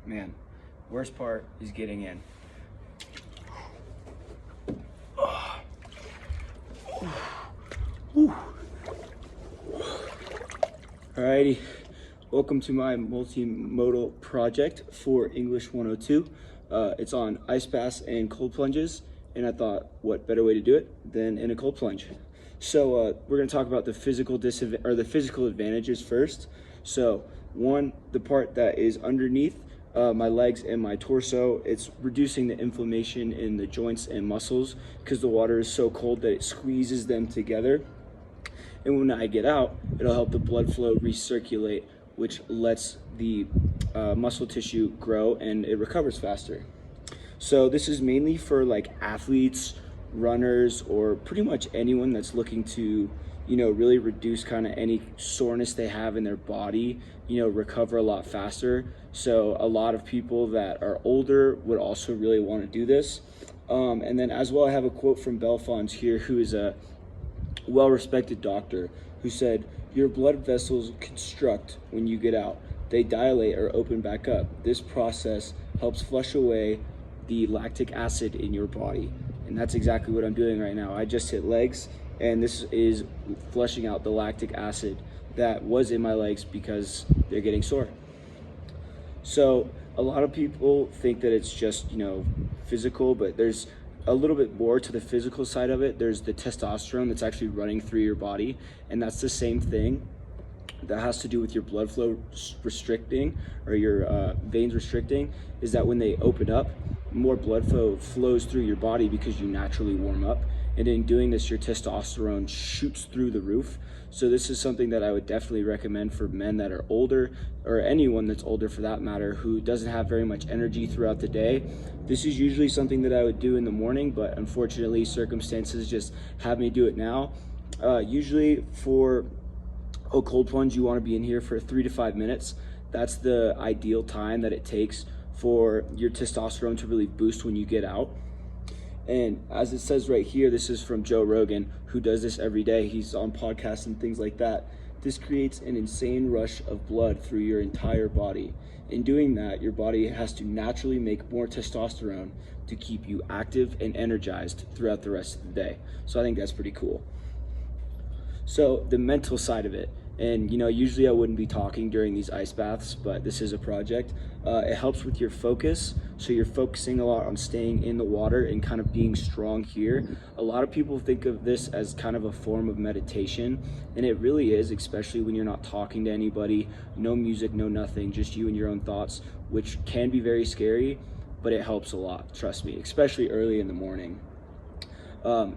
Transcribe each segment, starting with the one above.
man, worst part is getting in. Alrighty, welcome to my multimodal project for English 102. It's on ice baths and cold plunges, and I thought, what better way to do it than in a cold plunge? So we're going to talk about the physical advantages first. So one, the part that is underneath my legs and my torso, it's reducing the inflammation in the joints and muscles because the water is so cold that it squeezes them together. And when I get out, it'll help the blood flow recirculate, which lets the muscle tissue grow and it recovers faster. So this is mainly for like athletes, runners, or pretty much anyone that's looking to, really reduce kind of any soreness they have in their body, recover a lot faster. So a lot of people that are older would also really want to do this. And then as well, I have a quote from Belfons here, who is a well-respected doctor, who said, "Your blood vessels constrict when you get out. They dilate or open back up. This process helps flush away the lactic acid in your body." And that's exactly what I'm doing right now. I just hit legs, and this is flushing out the lactic acid that was in my legs because they're getting sore. So a lot of people think that it's just, physical, but there's a little bit more to the physical side of it. There's the testosterone that's actually running through your body, and that's the same thing that has to do with your blood flow restricting, or your veins restricting, is that when they open up, more blood flow flows through your body because you naturally warm up. And in doing this, your testosterone shoots through the roof. So this is something that I would definitely recommend for men that are older, or anyone that's older for that matter, who doesn't have very much energy throughout the day. This is usually something that I would do in the morning, but unfortunately circumstances just have me do it now. Usually for a cold plunge, you want to be in here for 3 to 5 minutes. That's the ideal time that it takes for your testosterone to really boost when you get out. And as it says right here, this is from Joe Rogan, who does this every day. He's on podcasts and things like that. This creates an insane rush of blood through your entire body. In doing that, your body has to naturally make more testosterone to keep you active and energized throughout the rest of the day. So I think that's pretty cool. So the mental side of it, and usually I wouldn't be talking during these ice baths, but this is a project. It helps with your focus. So you're focusing a lot on staying in the water and kind of being strong here. A lot of people think of this as kind of a form of meditation, and it really is, especially when you're not talking to anybody, no music, no nothing, just you and your own thoughts, which can be very scary, but it helps a lot, trust me, especially early in the morning.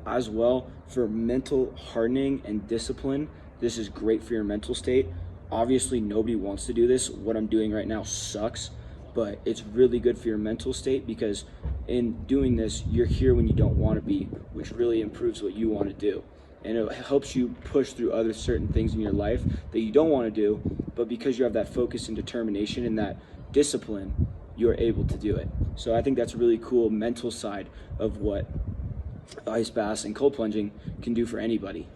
As well, for mental hardening and discipline, this is great for your mental state. Obviously, nobody wants to do this. What I'm doing right now sucks, but it's really good for your mental state because in doing this, you're here when you don't want to be, which really improves what you want to do. And it helps you push through other certain things in your life that you don't want to do, but because you have that focus and determination and that discipline, you're able to do it. So I think that's a really cool mental side of what ice baths and cold plunging can do for anybody.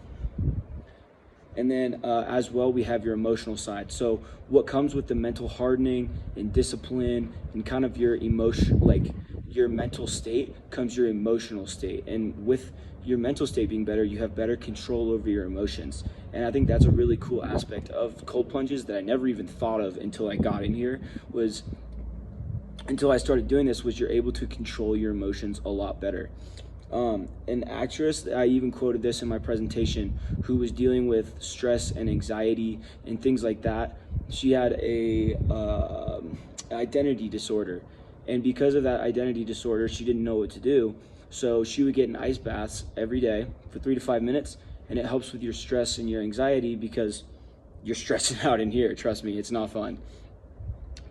And then as well, we have your emotional side. So what comes with the mental hardening and discipline and kind of your emotion, like your mental state, comes your emotional state. And with your mental state being better, you have better control over your emotions. And I think that's a really cool aspect of cold plunges that I never even thought of until I got in here, until I started doing this, was you're able to control your emotions a lot better. An actress, I even quoted this in my presentation, who was dealing with stress and anxiety and things like that. She had a identity disorder, and because of that identity disorder, she didn't know what to do. So she would get in ice baths every day for 3 to 5 minutes, and it helps with your stress and your anxiety because you're stressing out in here. Trust me, it's not fun.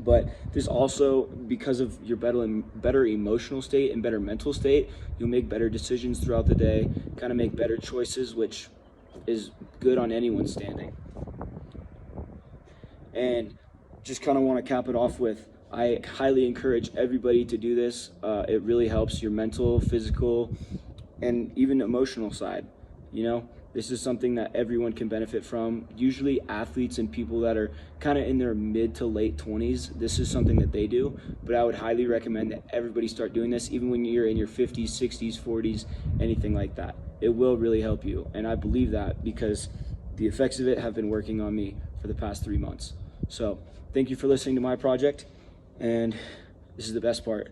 But this also, because of your better emotional state and better mental state, you'll make better decisions throughout the day, kind of make better choices, which is good on anyone's standing. And just kind of want to cap it off with, I highly encourage everybody to do this. It really helps your mental, physical, and even emotional side. This is something that everyone can benefit from. Usually athletes and people that are kind of in their mid to late 20s, this is something that they do. But I would highly recommend that everybody start doing this, even when you're in your 50s, 60s, 40s, anything like that. It will really help you. And I believe that because the effects of it have been working on me for the past 3 months. So thank you for listening to my project. And this is the best part.